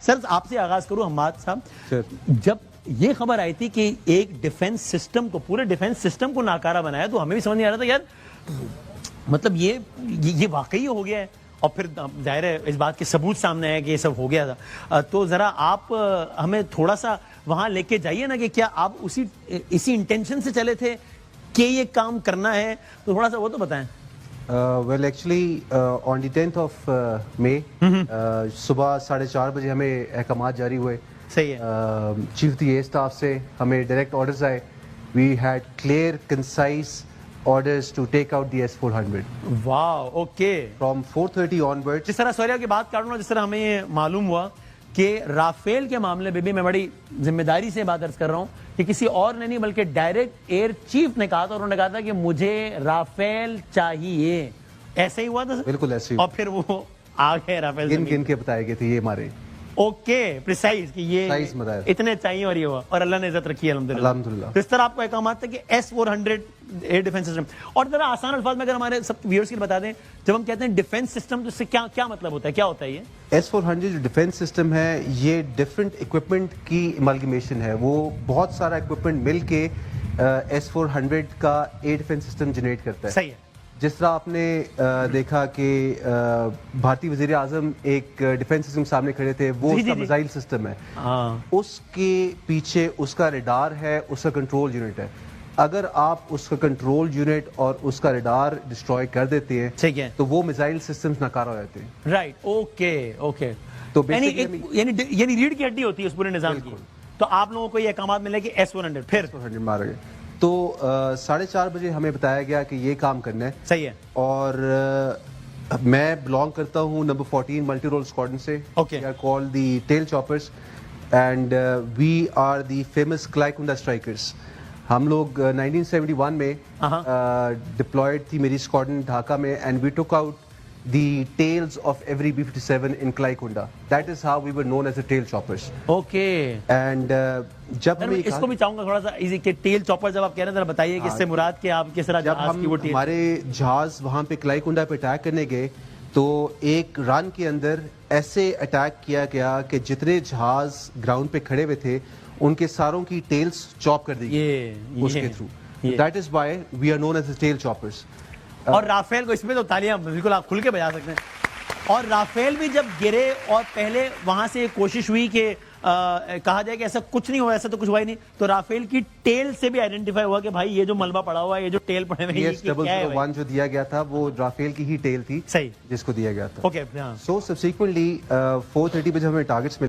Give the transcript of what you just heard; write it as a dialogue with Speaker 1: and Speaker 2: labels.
Speaker 1: سر آپ سے آغاز کروں حماد صاحب، جب یہ خبر آئی تھی کہ ایک ڈیفنس سسٹم کو، پورے ڈیفنس سسٹم کو ناکارہ بنایا، تو ہمیں بھی سمجھ نہیں آ رہا تھا یار مطلب یہ واقعی ہو گیا ہے، اور پھر ظاہر ہے اس بات کے ثبوت سامنے آیا کہ یہ سب ہو گیا تھا. تو ذرا آپ ہمیں تھوڑا سا وہاں لے کے جائیے نا کہ کیا آپ اسی انٹینشن سے چلے تھے کہ یہ کام کرنا ہے، تو تھوڑا سا وہ تو بتائیں.
Speaker 2: Well, actually, on the 10th of May, صبح 4:30 بجے ہمیں احکامات جاری ہوئے.
Speaker 1: صحیح ہے.
Speaker 2: چیف دی ایئر اسٹاف سے ہمیں ڈائریکٹ آرڈرز آئے. We had clear, concise orders to take out the S-400.
Speaker 1: Wow, okay.
Speaker 2: From 4:30 onwards.
Speaker 1: جس طرح سوریہ کی بات کر رہا ہوں، جس طرح ہمیں یہ معلوم ہوا کہ رافیل کے معاملے میں بھی میں بڑی ذمہ داری سے بات عرض کر رہا ہوں کہ کسی اور نے نہیں بلکہ ڈائریکٹ ایئر چیف نے کہا تھا، اور انہوں نے کہا تھا کہ مجھے رافیل چاہیے. ایسے ہی ہوا تھا؟
Speaker 2: بالکل ایسے ہی.
Speaker 1: اور پھر وہ آ گئے رافیل.
Speaker 2: گن کے بتائے گئے تھے یہ ہمارے.
Speaker 1: اوکے، پریسائز کہ یہ اتنے چاہیے، اور یہ ہوا، اور اللہ نے عزت رکھی ہے الحمدللہ. اس طرح آپ کو احکامات تھا کہ S-400 ایئر ڈیفنس سسٹم. اور ذرا آسان الفاظ میں اگر ہمارے سب ویورز کے لیے بتا دیں، جب ہم کہتے ہیں ڈیفنس سسٹم تو اس سے کیا مطلب ہوتا ہے، کیا ہوتا ہے یہ؟
Speaker 2: S-400 جو ڈیفنس سسٹم ہے، یہ ڈفرینٹ اکوپمنٹ کی امالگمیشن ہے. وہ بہت سارا اکوپمنٹ مل کے S-400 کا ایئر ڈیفنس سسٹم جنریٹ کرتا ہے.
Speaker 1: صحیح ہے.
Speaker 2: جس طرح آپ نے دیکھا کہ بھارتی وزیر اعظم ایک ڈیفنس سسٹم سامنے کھڑے تھے، وہ اس کا میزائل سسٹم ہے. اس کے پیچھے اس کا ریڈار ہے، اس کا کنٹرول یونٹ ہے. اگر آپ اس کا کنٹرول یونٹ اور اس کا ریڈار ڈسٹروائے کر دیتے ہیں تو وہ میزائل سسٹمز ناکارہ ہو جاتے ہیں.
Speaker 1: Right, okay okay.
Speaker 2: تو
Speaker 1: یعنی ریڑھ کی ہڈی ہوتی ہے اس پورے نظام کی. تو آپ لوگوں کو یہ احکامات ملے کہ S-400 پھر
Speaker 2: مارا گیا. تو 4:30 بجے ہمیں بتایا گیا کہ یہ کام کرنا ہے.
Speaker 1: صحیح ہے.
Speaker 2: اور میں بلانگ کرتا ہوں نمبر 14 ملٹی رول اسکواڈرن سے. We are called the tail choppers and we are the famous Klaikunda strikers. ہم لوگ 1971 میں ڈپلائڈ تھی میری اسکواڈرن ڈھاکہ میں, and we took out the tails of every B-57 in Klaikunda. That is how we were known as the tail choppers.
Speaker 1: Okay.
Speaker 2: And جب ہمیں
Speaker 1: اس کو بھی چاہوں گا تھوڑا سا ایزی کہ ٹیل چاپر جب آپ کہہ رہے ہیں ذرا بتائیے کہ اس سے مراد کہ آپ کس طرح جہاز کی وہ ٹیل.
Speaker 2: ہمارے جہاز وہاں پہ کلائیکنڈا پہ اٹیک کرنے گئے تو ایک رن کے اندر ایسے اٹیک کیا گیا کہ جتنے جہاز گراؤنڈ پہ کھڑے ہوئے تھے ان کے ساروں کی ٹیلز چاپ کر دی گئی اس کے through. That is why we are known as the tail choppers.
Speaker 1: اور رافیل کو اس میں تو تالیاں بالکل آپ کھل کے بجا سکتے ہیں. اور رافیل بھی جب گرے اور پہلے وہاں سے کوشش ہوئی کہ کہا جائے کہ ایسا کچھ نہیں ہوا, ایسا تو کچھ ہوا ہی نہیں, تو رافیل کی ٹیل سے بھی آئیڈینٹیفائی ہوا کہ بھائی یہ جو ملبہ پڑا ہوا ہے, یہ جو ٹیل پڑے ہوئے ہیں, یہ کیا ہے.
Speaker 2: جو دیا گیا تھا وہ رافیل کی ہی ٹیل تھی.
Speaker 1: صحیح,
Speaker 2: جس کو دیا گیا تھا.
Speaker 1: اوکے.
Speaker 2: سو سبسیکوینٹلی 4:30 بجے ہمیں ٹارگٹس